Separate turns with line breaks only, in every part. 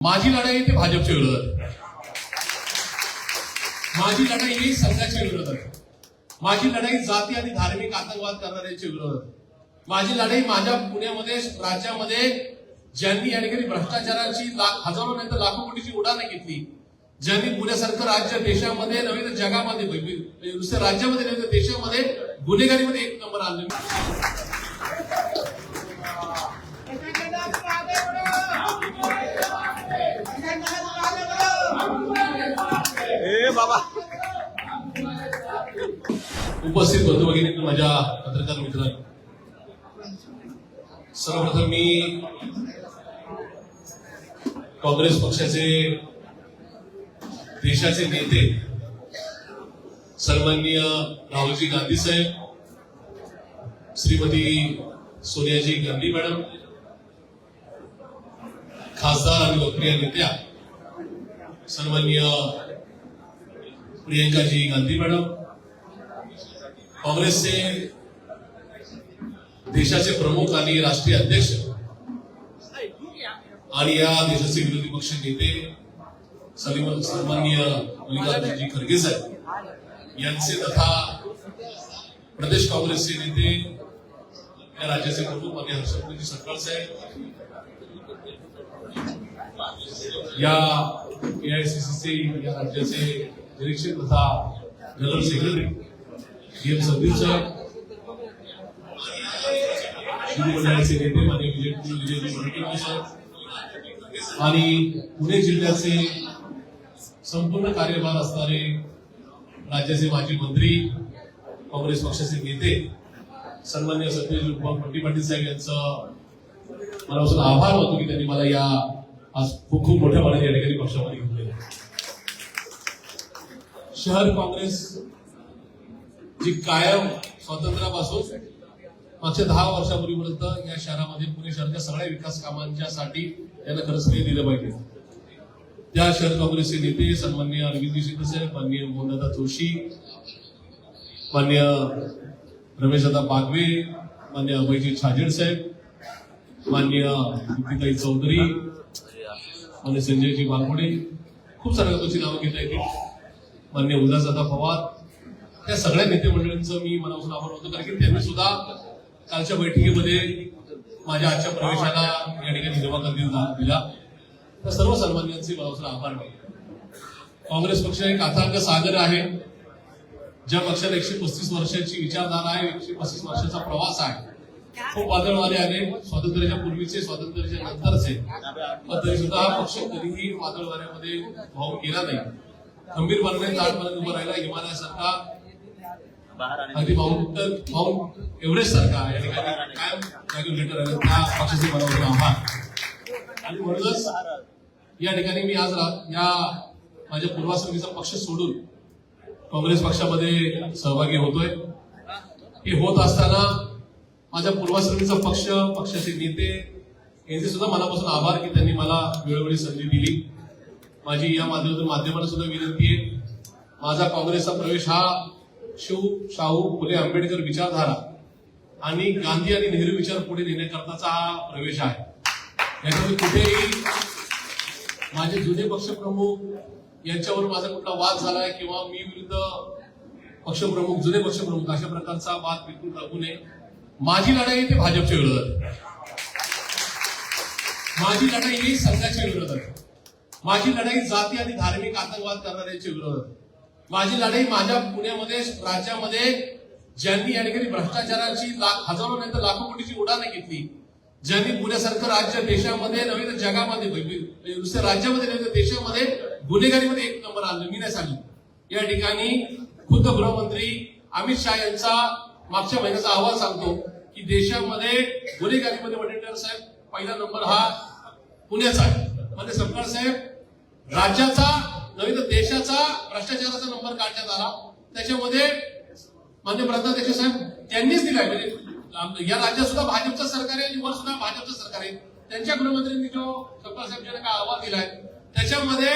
माझी लढाई ती भाजपच्या विरोधात, माझी लढाई ही संघाच्या विरोधात, माझी लढाई जाती आणि धार्मिक आतंकवाद करणाऱ्यांच्या विरोधात, माझी लढाई माझ्या पुण्यामध्ये राज्यामध्ये ज्यांनी या ठिकाणी भ्रष्टाचाराची हजारो नाही तर लाखो कोटीची उडाणं घेतली, ज्यांनी पुण्यासारखं राज्य देशामध्ये नव्हे तर जगामध्ये नुसत्या राज्यामध्ये नव्हे तर देशामध्ये गुन्हेगारीमध्ये एक नंबर आणले.
बाबा
उपस्थित बंधू भगिनी, माझ्या पत्रकार मित्रांनो, सर्वप्रथम मी काँग्रेस पक्षाचे देशाचे नेते सन्माननीय राहुलजी गांधी साहेब, श्रीमती सोनियाजी गांधी मॅडम, खासदार आणि लोकप्रिय नेत्या सन्माननीय प्रियंकाजी गांधी मॅडम, काँग्रेसचे देशाचे प्रमुख आणि राष्ट्रीय अध्यक्ष आणि या देशाचे विरोधी पक्ष नेते सन्माननीय मल्लिकार्जुनजी खरगे साहेब यांचे तथा प्रदेश काँग्रेसचे नेते या राज्याचे प्रमुख माननीय हर्षवर्धनजी सपकाळ साहेब, या एआयसीसीचे या राज्याचे निरीक्षक तथा जनरल सेक्रेटरी एम संदीप साहेब, शिंदे मंडळाचे नेते माननीय विजयजी वडेट्टीवार साहेब आणि पुणे जिल्ह्याचे संपूर्ण कार्यभार असणारे राज्याचे माजी मंत्री, काँग्रेस पक्षाचे नेते सन्माननीय सत्यजित बंटी पाटील साहेब यांचं मनापासून आभार मानतो की त्यांनी मला या आज खूप मोठ्या प्रमाणात या ठिकाणी पक्षामध्ये घेतलेलं आहे. शहर काँग्रेस जी कायम स्वातंत्र्यापासून मागच्या 10 वर्षापूर्वीपर्यंत या शहरामध्ये पुणे शहराच्या सगळ्या विकास कामांच्यासाठी त्यांना खरंच श्रेय दिलं पाहिजे. त्या शहर काँग्रेसचे नेते सन्माननीय अरविंदजी शिंदे साहेब, माननीय मोहनदादा जोशी, माननीय रमेशदादा बागवे, माननीय अभयजी छाजेड साहेब, माननीय दीप्तीताई चौधरी, माननीय संजयजी बालगोडे, खूप साऱ्या लोकांची नावं घेता येतील, माननीय उल्हासदादा पवार, त्या सगळ्या नेते मंडळींचं मी मनापासून आभार मानतो, कारण की त्यांनी सुद्धा कालच्या बैठकीमध्ये माझ्या आजच्या प्रवेशाला या ठिकाणी नकार दिला. त्या सर्व सन्मान्यांचे मनापासून आभार मानतो. काँग्रेस पक्ष एक अथांग सागर आहे, ज्या पक्षाला 135 वर्षाची विचारधारा आहे, 135 वर्षाचा प्रवास आहे. खूप वादळवारे आले, स्वातंत्र्याच्या पूर्वीचे, स्वातंत्र्याच्या नंतरचे, पण तरी सुद्धा हा पक्ष कधीही वादळवाऱ्यामध्ये भाव केला नाही. खंबीरपणे ताटपणे उभं राहिला, हिमालयासारखा, अगदी माउंट एव्हरेस्ट सारखा या ठिकाणी कायम जागेवर लेटर आहे. त्या पक्षाचे मनापासून आभार. आणि म्हणूनच या ठिकाणी मी आज या माझ्या पूर्वाश्रमीचा पक्ष सोडून काँग्रेस पक्षामध्ये सहभागी होतोय. हे होत असताना माझ्या पूर्वाश्रमीचा पक्ष, पक्षाचे नेते यांचे सुद्धा मनापासून आभार की त्यांनी मला वेळोवेळी संधी दिली. माझी या माध्यमाला सुद्धा विनंती आहे, माझा काँग्रेसचा प्रवेश हा शाहू फुले आंबेडकर विचारधारा आणि गांधी आणि नेहरू विचार पुढे नेण्याकरताचा हा प्रवेश आहे. याच्यामध्ये कुठेही माझे जुने पक्षप्रमुख यांच्यावर माझा कुठला वाद झालाय किंवा मी विरुद्ध पक्षप्रमुख, जुने पक्षप्रमुख अशा प्रकारचा वाद बिलकुल लागू नये. माझी लढाई ती भाजपच्या विरोधात, माझी लढाई ही संघाच्या विरोधात, माझी लढाई जाती आणि धार्मिक आतंकवाद करणाऱ्यांच्या विरोधात, माझी लढाई माझ्या पुण्यामध्ये राज्यामध्ये ज्यांनी या ठिकाणी भ्रष्टाचाराची हजारो नाही तर लाखो कोटीची उडाणं घेतली, ज्यांनी पुण्यासारखं राज्य देशामध्ये नव्हे तर जगामध्ये नुसत्या राज्यामध्ये नव्हे तर देशामध्ये गुन्हेगारीमध्ये एक नंबर आणलं. मी नाही सांगितलं. या ठिकाणी खुद्द गृहमंत्री अमित शहा यांचा मागच्या महिन्याचा अहवाल सांगतो की देशामध्ये गुन्हेगारीमध्ये वडेट्टीवार साहेब पहिला नंबर हा पुण्याचा आहे. म्हणजे सपकाळ साहेब, राज्याचा नव्हे तर देशाचा भ्रष्टाचाराचा नंबर काढण्यात आला. त्याच्यामध्ये माननीय प्रधानाध्यक्ष साहेब त्यांनीच दिलाय. म्हणजे या राज्यात सुद्धा भाजपचं सरकार आहे आणि वर सुद्धा भाजपचं सरकार आहे. त्यांच्या गृहमंत्र्यांनी जो सपकाळ साहेब यांना काय अहवाल दिलाय त्याच्यामध्ये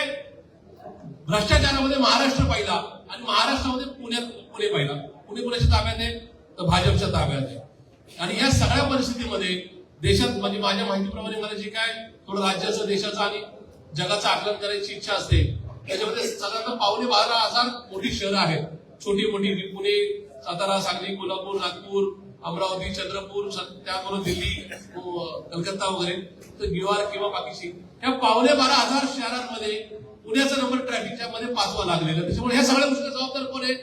भ्रष्टाचारामध्ये महाराष्ट्र पहिला आणि महाराष्ट्रामध्ये पुणे पहिला. पुणे कुणाच्या ताब्यात आहे तर भाजपच्या ताब्यात आहे. आणि या सगळ्या परिस्थितीमध्ये देशात म्हणजे माझ्या माहितीप्रमाणे मला जे काय थोडं राज्याचं देशाचं आणि जगाचं आकलन करायची इच्छा असते. त्याच्यामध्ये साधारण 12,500 मोठी शहरं आहेत, छोटी मोठी, पुणे, सातारा, सांगली, कोल्हापूर, नागपूर, अमरावती, चंद्रपूर, त्याबरोबर दिल्ली, कलकत्ता वगैरे, तर न्यूयॉर्क किंवा बाकीची, ह्या 12,500 शहरांमध्ये पुण्याचा नंबर ट्रॅफिकच्या मध्ये 5वा लागलेला. त्याच्यामुळे ह्या सगळ्या गोष्टीला जबाबदार कोण आहे?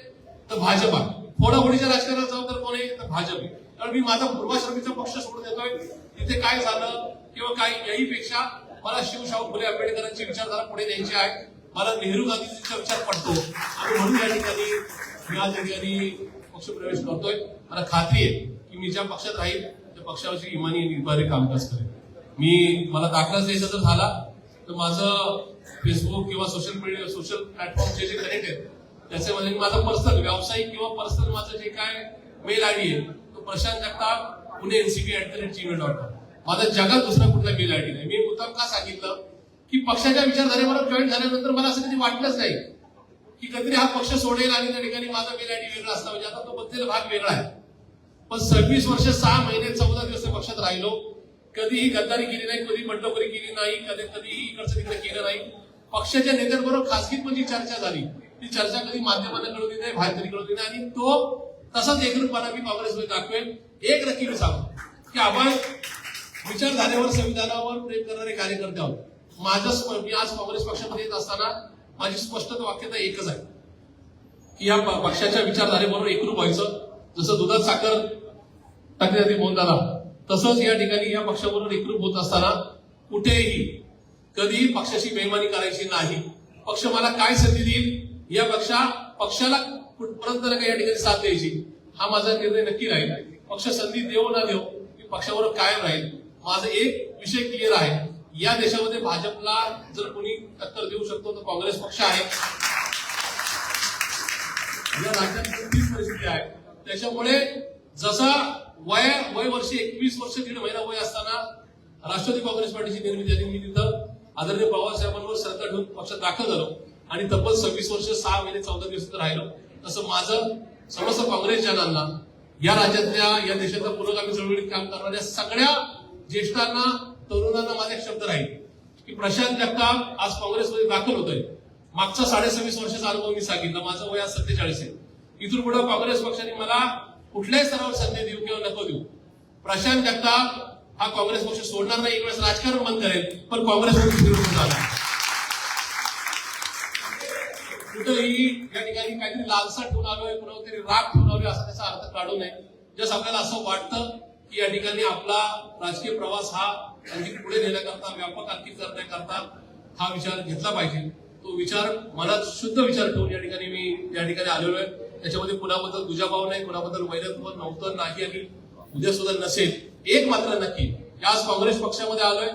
तर भाजपा. फोडाफोडीच्या राजकारणाला जबाबदार कोण आहे? तर भाजप आहे. कारण मी माझा पूर्वाश्रमीचा पक्ष सोडून देतोय. तिथे काय झालं किंवा काय, याहीपेक्षा मला शिवशाहू फुले आंबेडकरांची विचारधारा पुढे न्यायची आहे. मला नेहरू गांधीजींचा विचार पडतो आणि म्हणून या ठिकाणी पक्षप्रवेश करतोय. मला खात्री आहे की मी ज्या पक्षात राहील त्या पक्षावरची इमानी निर्धारित कामकाज करेल. मला दाखलाच द्यायचा जर झाला तर माझं फेसबुक किंवा सोशल प्लॅटफॉर्मचे जे कनेक्ट आहेत त्याच्यामध्ये माझा पर्सनल, व्यावसायिक किंवा पर्सनल माझं जे काय मेल आयडी आहे तो प्रशांत जगताप पुणे ncp@gmail.com. माझा जगात दुसरा कुठला मेल आयडी नाही. मी मुद्दाम का सांगितलं की पक्षाच्या विचारधारेबरोबर जॉईन झाल्यानंतर मला असं कधी वाटलंच नाही की कधीतरी हा पक्ष सोडेल आणि त्या ठिकाणी माझा मेल आयडी वेगळा असला, म्हणजे आता तो बदलेला भाग वेगळा आहे. पण 26 वर्ष 6 महिने 14 दिवस पक्षात राहिलो. कधीही गद्दारी केली नाही, कधी बंडखोरी केली नाही, कधीही इकडचं तिकडे केलं नाही. पक्षाच्या नेत्यांबरोबर खासगीत म्हणजे चर्चा झाली, ती चर्चा कधी माध्यमांना कळवली नाही, बाहेर तरी कळवली नाही. आणि तो तसाच एकरूपपणा मी काँग्रेसमध्ये दाखवेल. एक नक्की मी सांगतो की आपण विचारधारेवर, संविधानावर प्रेम करणारे कार्यकर्ते आहोत. मी आज काँग्रेस पक्षामध्ये येत असताना माझी स्पष्ट वाक्यता एकच आहे की या पक्षाच्या विचारधारेबरोबर एकरूप व्हायचं. जसं दुधात साखर टाकली जाते मोहनदादा, तसंच या ठिकाणी या पक्षाबरोबर एकरूप होत असताना कुठेही कधीही पक्षाची बेईमानी करायची नाही. पक्ष मला काय संधी देईल या पक्षाला कुठपर्यंत या ठिकाणी साथ द्यायची, हा माझा निर्णय नक्की राहील. पक्ष संधी देऊ ना देऊ मी पक्षाबरोबर कायम राहील. माझा एक विषय क्लिअर आहे, या देशामध्ये भाजपला जर कोणी टक्कर देऊ शकतो तर काँग्रेस पक्ष आहे. या राज्यात तीच परिस्थिती आहे. त्याच्यामुळे जसा वय वर्षी 21 वर्ष 1.5 महिना वय असताना राष्ट्रवादी काँग्रेस पार्टीची निर्मिती झाली, मी तिथं आदरणीय पवारसाहेबांवर श्रद्धा ठेवून पक्षात दाखल झालो आणि तब्बल 26 वर्ष 6 महिने 14 दिवस राहिलो. तसं माझं समस्त काँग्रेस जनांना, या राज्यातल्या, या देशातल्या पुरोगामी चळवळीत काम करणाऱ्या सगळ्या ज्येष्ठांना, तरुणांना माझा एक शब्द राहील की प्रशांत जगताप आज काँग्रेसमध्ये दाखल होतोय. मागचा 26.5 वर्षाचा अनुभव मी सांगितलं. माझं वय आज 47 आहे. इथून पुढे काँग्रेस पक्षाने मला कुठल्याही स्तरावर संधी देऊ किंवा नको देऊ, प्रशांत जगताप हा काँग्रेस पक्ष सोडणार नाही. एक वेळेस राजकारण बंद करेल पण काँग्रेसमध्ये विरोध झाला. कुठेही या ठिकाणी काहीतरी लालसा ठेवून आलोय, कुणातरी राग ठेवून आलोय असा त्याचा अर्थ काढू नये. जसं आपल्याला असं वाटतं की या ठिकाणी आपला राजकीय प्रवास हा आणखी पुढे नेण्याकरता, व्यापक आणखी करण्याकरता हा विचार घेतला पाहिजे. तो विचार, मनात शुद्ध विचार ठेवून मी या ठिकाणी आलेलो आहे. त्याच्यामध्ये कुणाबद्दल दुजाभाव नाही, कुणाबद्दल वैरत्व नव्हतं नाही आणि उद्या सुद्धा नसेल. एक मात्र नक्की, आज काँग्रेस पक्षामध्ये आलोय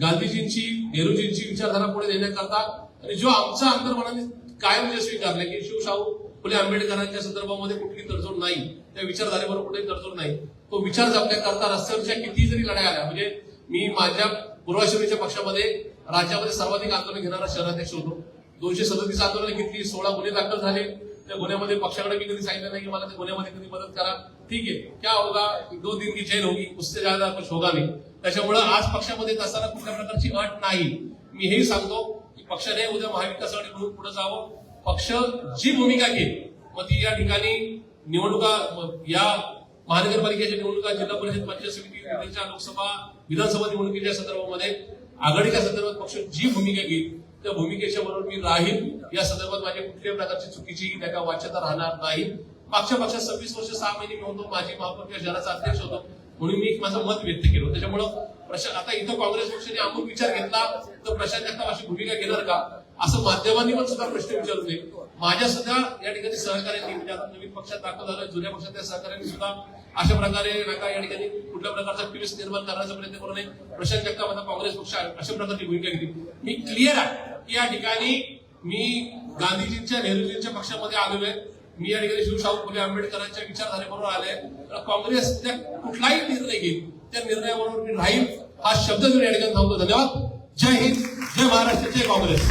गांधीजींची, नेहरूजींची विचारधारा पुढे नेण्याकरता, आणि जो आमचा अंतर्मनाने कायम जे स्वीकारले की शिवशाहू फुले आंबेडकरांच्या संदर्भामध्ये कुठली तडजोड नाही, त्या विचारधारेवर कुठेही तडजोड नाही, तो विचार जपण्याकरता रस्त्यावरच्या किती जरी लढाई आल्या, म्हणजे मी माझ्या पूर्वाश्रमीच्या पक्षामध्ये राज्यामध्ये सर्वाधिक आंदोलन घेणारा शहराध्यक्ष होतो. 237 आंदोलन घेतली, 16 गुन्हे दाखल झाले. त्या गुन्ह्यामध्ये पक्षाकडे मी कधी सांगितलं नाही की मला त्या गुन्ह्यामध्ये कधी मदत करा. ठीक आहे, क्या होगा, 2 दिन की जेल होगी, उससे ज्यादा कुछ होगा नाही. त्याच्यामुळे आज पक्षामध्ये असताना कुठल्या प्रकारची अट नाही. मी हेही सांगतो की पक्षाने उद्या महाविकास आघाडी म्हणून पुढे जावं. पक्ष जी भूमिका घेईल मग ती या ठिकाणी निवडणुका, या महानगरपालिकेच्या निवडणुका, जिल्हा परिषद, पंचायत समिती, लोकसभा, विधानसभा निवडणुकीच्या संदर्भामध्ये आघाडीच्या संदर्भात पक्ष जी भूमिका घेईल त्या भूमिकेच्या बरोबर मी राहील. या संदर्भात माझी कुठल्याही प्रकारची चुकीची त्या वाच्यता राहणार नाही. मागच्या पक्षात 26 वर्ष 6 महिने मी होतो, माजी महापौर किंवा शहराचा अध्यक्ष होतो, म्हणून मी माझं मत व्यक्त केलं. त्याच्यामुळं आता इथं काँग्रेस पक्षाने अमुक विचार घेतला तर प्रशांत जगताप अशी भूमिका घेणार का, असं माध्यमांनी पण सुद्धा प्रश्न विचारू नये. माझ्या सुद्धा या ठिकाणी सहकार्यांनी, म्हणजे आता नवीन पक्षात दाखल झालं, जुन्या पक्षातल्या सहकार्यांनी सुद्धा अशा प्रकारे नका या ठिकाणी कुठल्या प्रकारचा क्विज निर्माण करण्याचा प्रयत्न करू नये. प्रशांत जगताप आता काँग्रेस पक्ष अशा प्रकारची भूमिका घेतली. मी क्लिअर आहे की या ठिकाणी मी गांधीजींच्या, नेहरूजींच्या पक्षामध्ये आलेलो आहे. मी या ठिकाणी शिवशाहू फुले आंबेडकरांच्या विचारधारेबरोबर आले. काँग्रेस त्या कुठलाही निर्णय घेईल त्या निर्णयाबरोबर मी राहील, हा शब्द मी या ठिकाणी थांबतो. धन्यवाद. जय हिंद, जय महाराष्ट्र, जय काँग्रेस.